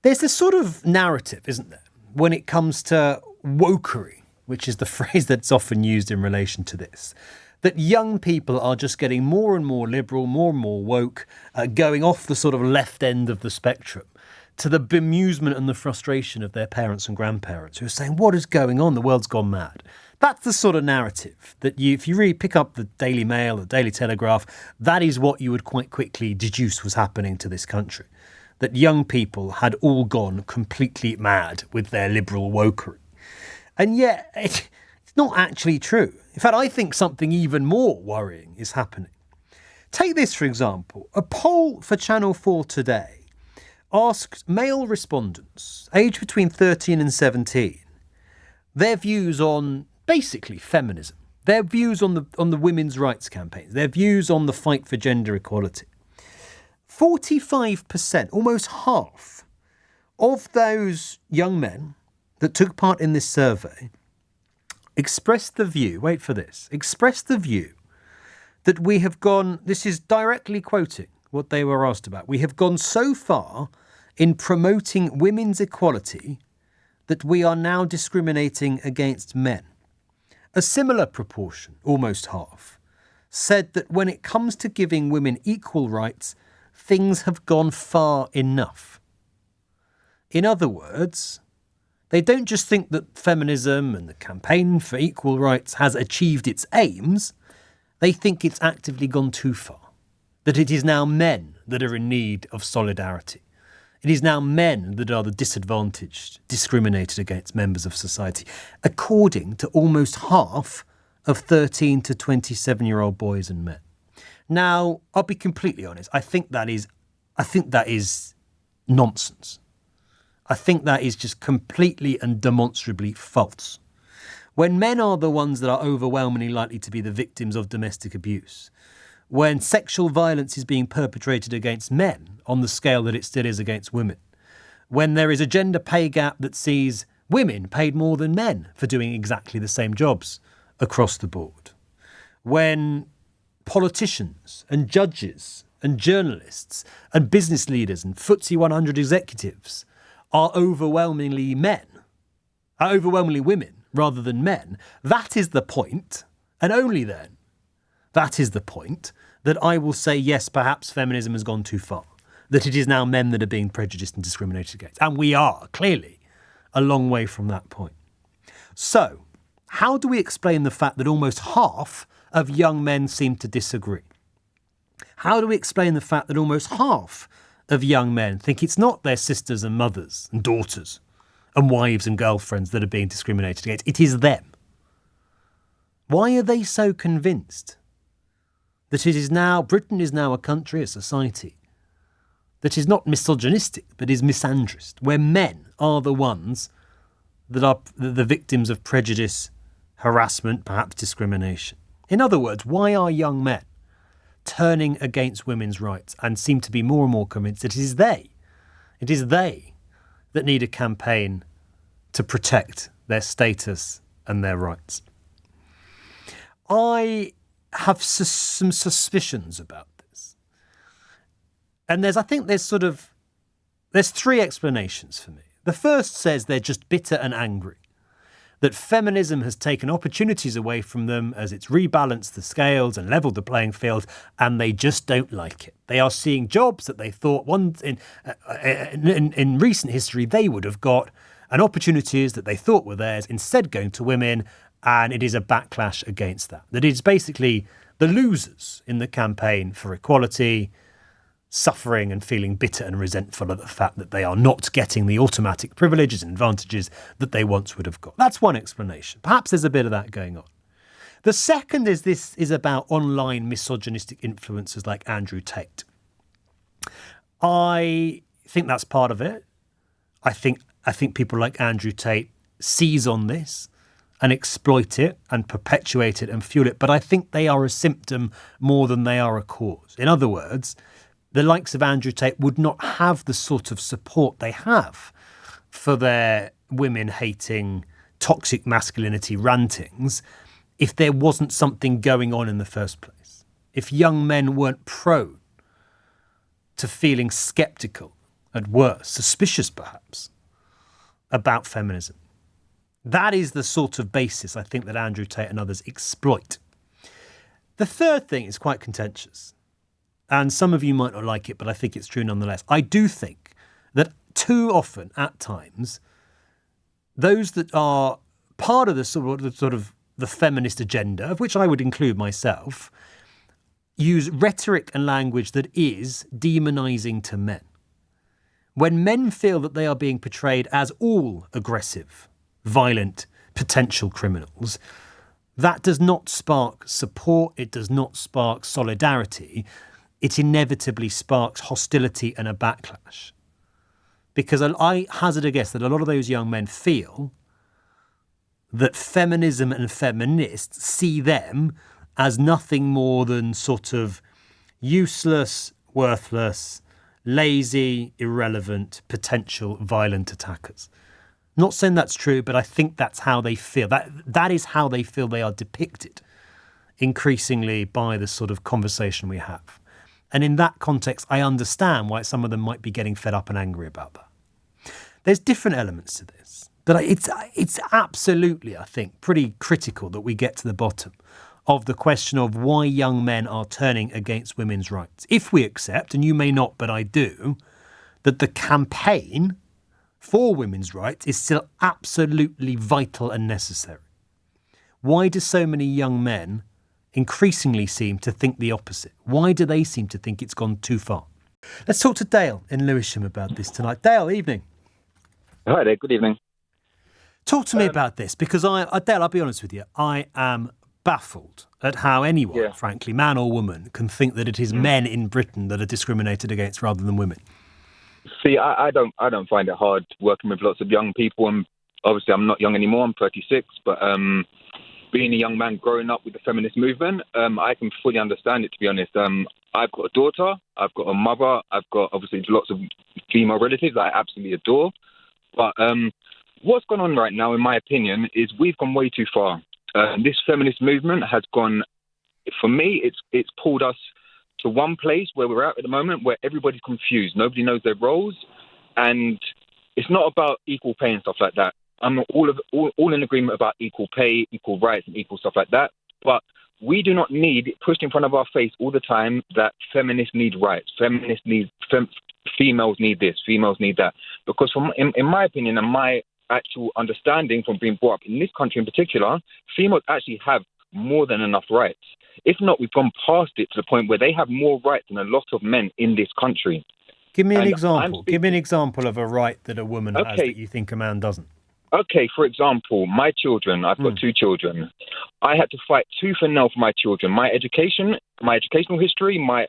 There's this sort of narrative, isn't there, when it comes to wokery, which is the phrase that's often used in relation to this, that young people are just getting more and more liberal, more and more woke, going off the sort of left end of the spectrum, to the bemusement and the frustration of their parents and grandparents who are saying, what is going on? The world's gone mad. That's the sort of narrative that if you really pick up the Daily Mail, the Daily Telegraph, that is what you would quite quickly deduce was happening to this country. That young people had all gone completely mad with their liberal wokery. And yet, it's not actually true. In fact, I think something even more worrying is happening. Take this, for example. A poll for Channel 4 today asked male respondents, aged between 13 and 17, their views on basically feminism, their views on the women's rights campaigns, their views on the fight for gender equality. 45%, almost half, of those young men that took part in this survey expressed the view, wait for this, expressed the view that we have gone, this is directly quoting what they were asked about, we have gone so far in promoting women's equality that we are now discriminating against men. A similar proportion, almost half, said that when it comes to giving women equal rights, things have gone far enough. In other words, they don't just think that feminism and the campaign for equal rights has achieved its aims, they think it's actively gone too far. That it is now men that are in need of solidarity. It is now men that are the disadvantaged, discriminated against members of society, according to almost half of 13 to 27-year-old boys and men. Now, I'll be completely honest. I think that is nonsense. I think that is just completely and demonstrably false. When men are the ones that are overwhelmingly likely to be the victims of domestic abuse, when sexual violence is being perpetrated against men on the scale that it still is against women, when there is a gender pay gap that sees women paid more than men for doing exactly the same jobs across the board, when politicians and judges and journalists and business leaders and FTSE 100 executives are overwhelmingly women rather than men, that is the point, and only then, that is the point that I will say, yes, perhaps feminism has gone too far, that it is now men that are being prejudiced and discriminated against. And we are, clearly, a long way from that point. So, how do we explain the fact that almost half of young men seem to disagree? How do we explain the fact that almost half of young men think it's not their sisters and mothers and daughters and wives and girlfriends that are being discriminated against, it is them? Why are they so convinced that it is now, Britain is now a country, a society, that is not misogynistic, but is misandrist, where men are the ones that are the victims of prejudice, harassment, perhaps discrimination? In other words, why are young men turning against women's rights and seem to be more and more convinced that it is they that need a campaign to protect their status and their rights? I have some suspicions about this. And there's three explanations for me. The first says they're just bitter and angry, that feminism has taken opportunities away from them as it's rebalanced the scales and levelled the playing field, and they just don't like it. They are seeing jobs that they thought in recent history they would have got, and opportunities that they thought were theirs instead going to women, and it is a backlash against that. That it's basically the losers in the campaign for equality suffering and feeling bitter and resentful at the fact that they are not getting the automatic privileges and advantages that they once would have got. That's one explanation. Perhaps there's a bit of that going on. The second is about online misogynistic influencers like Andrew Tate. I think that's part of it. I think people like Andrew Tate seize on this and exploit it and perpetuate it and fuel it. But I think they are a symptom more than they are a cause. In other words, the likes of Andrew Tate would not have the sort of support they have for their women-hating, toxic masculinity rantings if there wasn't something going on in the first place. If young men weren't prone to feeling sceptical at worst, suspicious perhaps, about feminism. That is the sort of basis I think that Andrew Tate and others exploit. The third thing is quite contentious, and some of you might not like it, but I think it's true nonetheless. I do think that too often, at times, those that are part of the sort of the feminist agenda, of which I would include myself, use rhetoric and language that is demonising to men. When men feel that they are being portrayed as all aggressive, violent, potential criminals, that does not spark support, it does not spark solidarity, it inevitably sparks hostility and a backlash. Because I hazard a guess that a lot of those young men feel that feminism and feminists see them as nothing more than sort of useless, worthless, lazy, irrelevant, potential violent attackers. Not saying that's true, but I think that's how they feel. That is how they feel they are depicted increasingly by the sort of conversation we have. And in that context, I understand why some of them might be getting fed up and angry about that. There's different elements to this, but it's absolutely, I think, pretty critical that we get to the bottom of the question of why young men are turning against women's rights. If we accept, and you may not, but I do, that the campaign for women's rights is still absolutely vital and necessary. Why do so many young men increasingly seem to think the opposite? Why do they seem to think it's gone too far? Let's talk to Dale in Lewisham about this tonight. Dale, evening. Hi there, good evening. Talk to me about this, because Dale, I'll be honest with you, I am baffled at how anyone, frankly, man or woman, can think that it is men in Britain that are discriminated against rather than women. See, I don't find it hard working with lots of young people, and obviously I'm not young anymore, I'm 36, but being a young man growing up with the feminist movement, I can fully understand it, to be honest. I've got a daughter, I've got a mother, I've got obviously lots of female relatives that I absolutely adore, but what's gone on right now, in my opinion, is we've gone way too far. This feminist movement has gone, for me, it's pulled us to one place where we're at the moment where everybody's confused. Nobody knows their roles. And it's not about equal pay and stuff like that. I'm all in agreement about equal pay, equal rights and equal stuff like that. But we do not need it pushed in front of our face all the time that feminists need rights. Feminists need, females need this, females need that. Because in my opinion and my actual understanding from being brought up in this country in particular, females actually have more than enough rights. If not, we've gone past it to the point where they have more rights than a lot of men in this country. Give me an example. Give me an example of a right that a woman has that you think a man doesn't. Okay, for example, my children, I've got two children. I had to fight tooth and nail for my children. My education, my educational history, my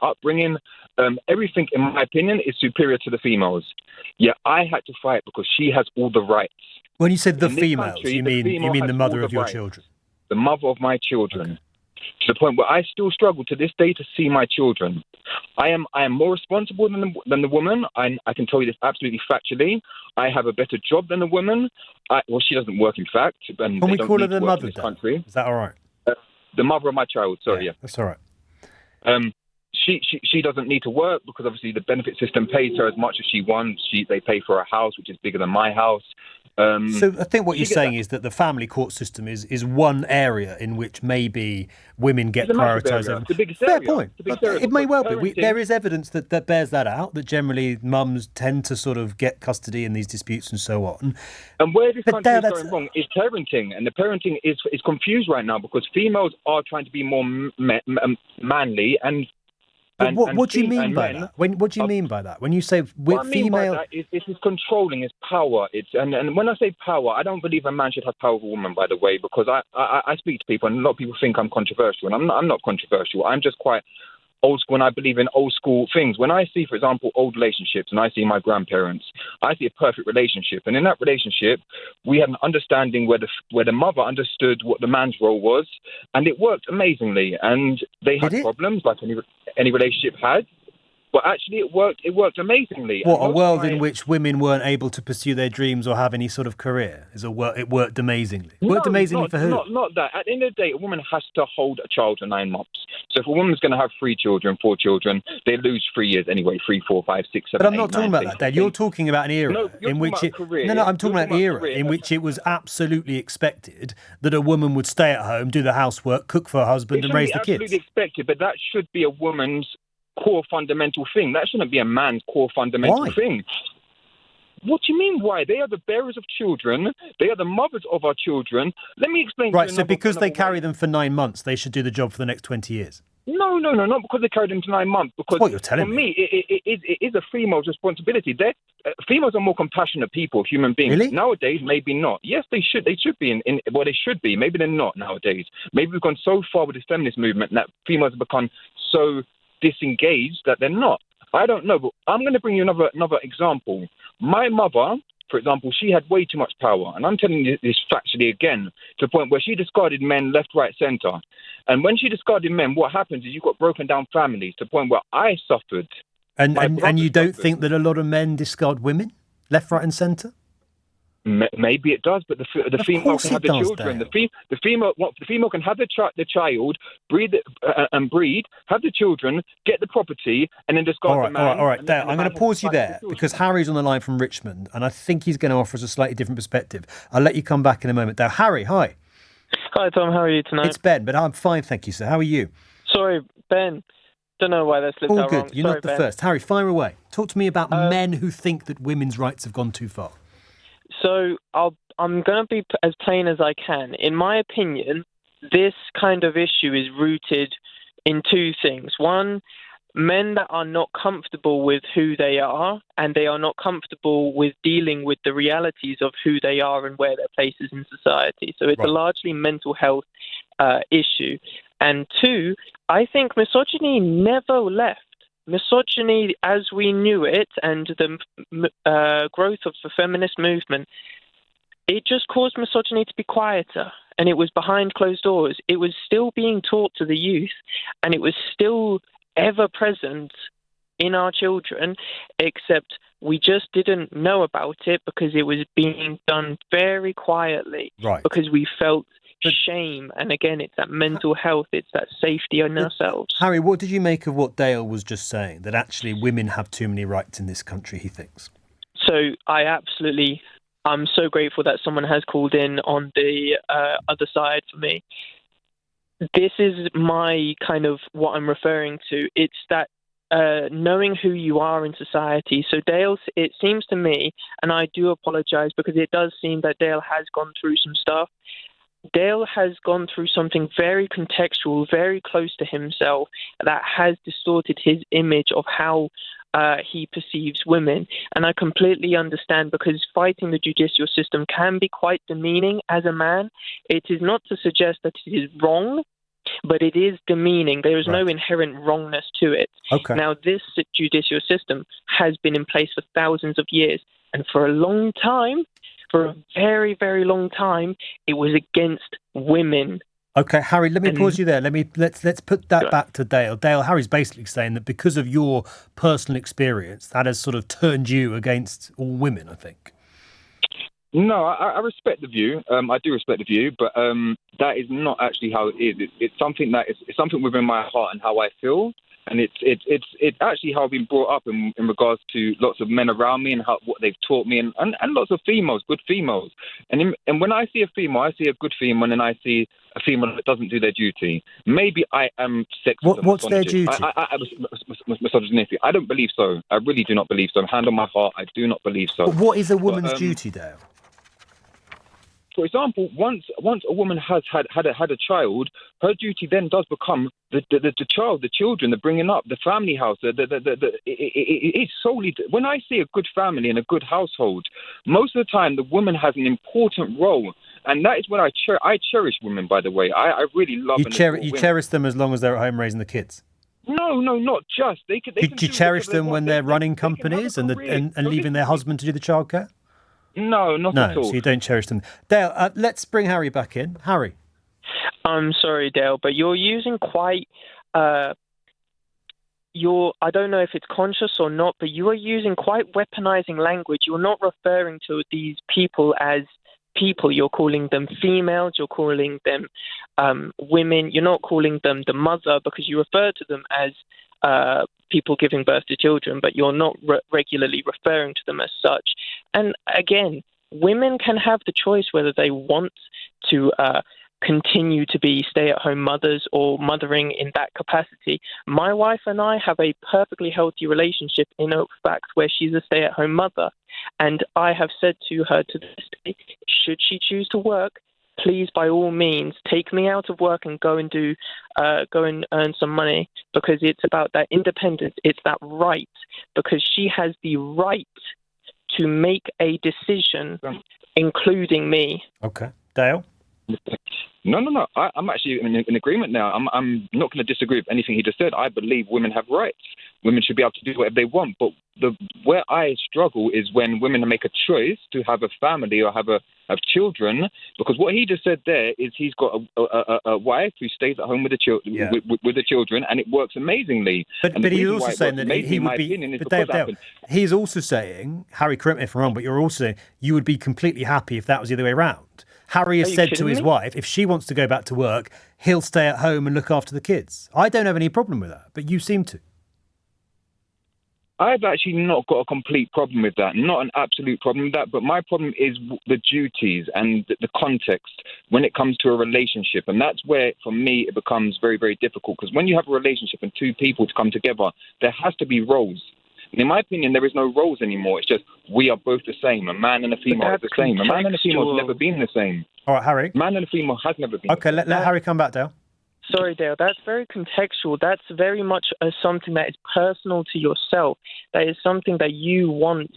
upbringing, everything, in my opinion, is superior to the females. Yet I had to fight because she has all the rights. When you said the females, you mean the mother of your children? The mother of my children. Okay. To the point where I still struggle to this day to see my children. I am more responsible than the woman. I can tell you this absolutely factually. I have a better job than the woman. Well, she doesn't work, in fact. Can we call her the mother, country? Is that all right? The mother of my child, sorry, yeah. That's all right. She doesn't need to work because obviously the benefit system pays her as much as she wants. They pay for a house, which is bigger than my house. So I think what you're saying is that the family court system is one area in which maybe women get prioritised. It's the biggest area. Fair point. It may well be. There is evidence that bears that out, that generally mums tend to sort of get custody in these disputes and so on. And where this country is going wrong is parenting. And the parenting is confused right now because females are trying to be more manly and what do you mean by that? What do you mean by that? When you say what I mean by that is controlling, is power. And when I say power, I don't believe a man should have power over a woman, by the way, because I speak to people and a lot of people think I'm controversial, and I'm not controversial. I'm just quite old school, and I believe in old school things. When I see, for example, old relationships, and I see my grandparents, I see a perfect relationship. And in that relationship, we had an understanding where the mother understood what the man's role was, and it worked amazingly. And they had problems, like any relationship had. But actually, it worked. It worked amazingly. What, And a most of world my- in which women weren't able to pursue their dreams or have any sort of career? It worked amazingly. No, Worked amazingly for who? Not that. At the end of the day, a woman has to hold a child for 9 months. So if a woman's going to have 3 children, 4 children, they lose 3 years anyway. 3, 4, 5, 6, 7, But I'm 8, not talking 9, about 10, that, Dad. You're talking about an era No, you're in talking which about it. career. No, I'm talking You're about an talking era about career. in which it was absolutely expected that a woman would stay at home, do the housework, cook for her husband, and raise the kids. Absolutely expected, but that should be a woman's core fundamental thing. That shouldn't be a man's core fundamental Why? thing. What do you mean, why? They are the bearers of children. They are the mothers of our children. Let me explain. Right, so because they carry them for 9 months, they should do the job for the next 20 years. No, not because they carried them to 9 months. Because That's what you're telling for me, it is a female's responsibility. Females are more compassionate people, human beings. Really? Nowadays, maybe not. Yes, they should. They should be they should be. Maybe they're not nowadays. Maybe we've gone so far with this feminist movement that females have become so disengaged that they're not. I don't know, but I'm going to bring you another example. My mother, for example, she had way too much power. And I'm telling you this factually again, to the point where she discarded men left, right, centre. And when she discarded men, what happens is you've got broken down families to the point where I suffered. And you don't think that a lot of men discard women left, right, and centre? Maybe it does, but the female can have the children. The female can have the child, breed, have the children, get the property, and then discard the man. All right, Dale, I'm going to pause you there because Harry's on the line from Richmond, and I think he's going to offer us a slightly different perspective. I'll let you come back in a moment. Dale, Harry, hi. Hi, Tom. How are you tonight? It's Ben, but I'm fine, thank you, sir. How are you? Sorry, Ben. Don't know why that slipped All out good. wrong. You're not the Ben. first. Harry, fire away. Talk to me about men who think that women's rights have gone too far. So I'm going to be as plain as I can. In my opinion, this kind of issue is rooted in 2 things. One, men that are not comfortable with who they are, and they are not comfortable with dealing with the realities of who they are and where their place is in society. So it's a largely mental health issue. And 2, I think misogyny never left. Misogyny, as we knew it, and the growth of the feminist movement, it just caused misogyny to be quieter, and it was behind closed doors. It was still being taught to the youth, and it was still ever present in our children, except we just didn't know about it because it was being done very quietly, because we felt shame. And again, it's that mental health, it's that safety in ourselves. Harry, what did you make of what Dale was just saying, that actually women have too many rights in this country, he thinks? So I'm so grateful that someone has called in on the other side for me. This is my kind of what I'm referring to. It's that knowing who you are in society. So Dale, it seems to me, and I do apologize because it does seem that Dale has gone through some stuff. Dale has gone through something very contextual, very close to himself, that has distorted his image of how he perceives women. And I completely understand, because fighting the judicial system can be quite demeaning as a man. It is not to suggest that it is wrong, but it is demeaning. There is no inherent wrongness to it. Okay. Now, this judicial system has been in place for thousands of years, and for a long time, for a very, very long time, it was against women. Okay, Harry, let me pause you there. Let's put that back to Dale. Dale, Harry's basically saying that because of your personal experience, that has sort of turned you against all women, I think. No, I respect the view. I do respect the view, but that is not actually how it is. It's something it's something within my heart and how I feel. And it's actually how I've been brought up in regards to lots of men around me and what they've taught me, and lots of females, good females. And when I see a female, I see a good female, and then I see a female that doesn't do their duty. Maybe I am sexist. What's their duty? I misogynistic. I don't believe so. I really do not believe so. Hand on my heart, I do not believe so. But what is a woman's duty, Dale? For example, once a woman has had a child, her duty then does become the child, the children, the bringing up, the family house. It's solely when I see a good family and a good household, most of the time the woman has an important role, and that is when I cherish women. By the way, I really love. You cherish them as long as they're at home raising the kids. No, not just. They can do you cherish them when they're running companies and leaving their husband to do the childcare? No, not at all. So you don't cherish them. Dale, let's bring Harry back in. Harry. I'm sorry, Dale, but you're using quite I don't know if it's conscious or not, but you are using quite weaponizing language. You're not referring to these people as people. You're calling them females. You're calling them women. You're not calling them the mother, because you refer to them as people giving birth to children, but you're not regularly referring to them as such. And again, women can have the choice whether they want to continue to be stay-at-home mothers or mothering in that capacity. My wife and I have a perfectly healthy relationship in fact where she's a stay-at-home mother. And I have said to her to this day, should she choose to work, please, by all means, take me out of work and go and earn some money, because it's about that independence. It's that right, because she has the right to make a decision, including me. Okay. Dale? No. I'm actually in agreement now. I'm not going to disagree with anything he just said. I believe women have rights. Women should be able to do whatever they want. But where I struggle is when women make a choice to have a family or have children. Because what he just said there is he's got a wife who stays at home with the children, and it works amazingly. But he's also saying that he would be. But Dale, he's also saying, Harry, correct me if I'm wrong, but you're also saying you would be completely happy if that was the other way around. Harry has said to his wife, if she wants to go back to work, he'll stay at home and look after the kids. I don't have any problem with that, but you seem to. I've actually not got a complete problem with that, not an absolute problem with that, but my problem is the duties and the context when it comes to a relationship. And that's where, for me, it becomes very, very difficult, because when you have a relationship and two people to come together, there has to be roles. And in my opinion, there is no roles anymore. It's just we are both the same. A man and a female are the same. A man and a female has never been the same. All right, Harry. A man and a female has never been. Okay, let Harry come back, Dale. Sorry, Dale, that's very contextual. That's very much something that is personal to yourself. That is something that you want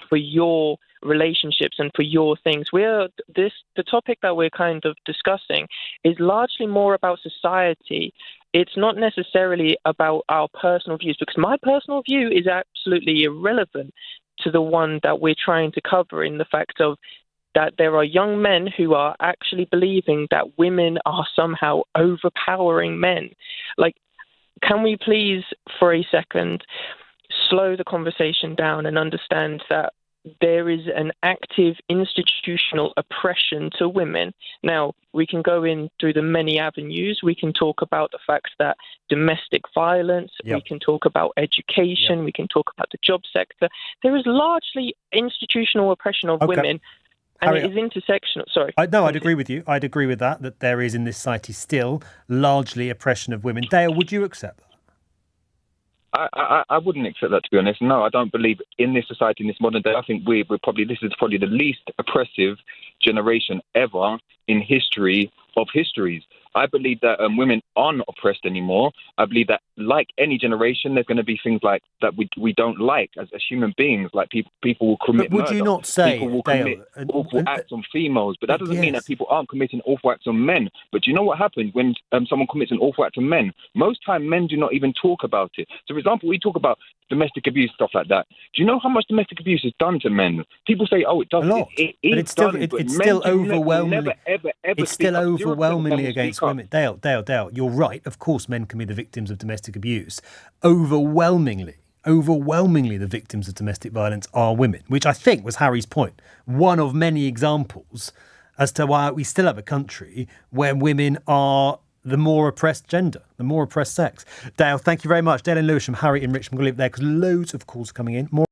for your relationships and for your things. The topic that we're kind of discussing is largely more about society. It's not necessarily about our personal views, because my personal view is absolutely irrelevant to the one that we're trying to cover, in the fact of that there are young men who are actually believing that women are somehow overpowering men. Like, can we please, for a second, slow the conversation down and understand that there is an active institutional oppression to women? Now, we can go in through the many avenues. We can talk about the fact that domestic violence, we can talk about education, we can talk about the job sector. There is largely institutional oppression of women. And Harry, it is intersectional. Sorry. I'd agree with you. I'd agree with that there is in this society still largely oppression of women. Dale, would you accept that? I wouldn't accept that, to be honest. No, I don't believe in this society, in this modern day. I think this is probably the least oppressive generation ever in history of histories. I believe that women aren't oppressed anymore. I believe that, like any generation, there's going to be things like that we don't like as human beings. Like people will commit murder. But would you not say, people will Dale, commit awful acts on females? But that doesn't mean that people aren't committing awful acts on men. But do you know what happens when someone commits an awful act on men? Most time, men do not even talk about it. So, for example, we talk about domestic abuse, stuff like that. Do you know how much domestic abuse is done to men? People say, "Oh, it does." A lot. It's still overwhelmingly. It's still overwhelmingly against women. Dale, you're right. Of course, men can be the victims of domestic abuse. Overwhelmingly, the victims of domestic violence are women, which I think was Harry's point. One of many examples as to why we still have a country where women are the more oppressed gender, the more oppressed sex. Dale, thank you very much. Dale and Lewis from Harry in Richmond. We'll leave it there because loads of calls coming in. More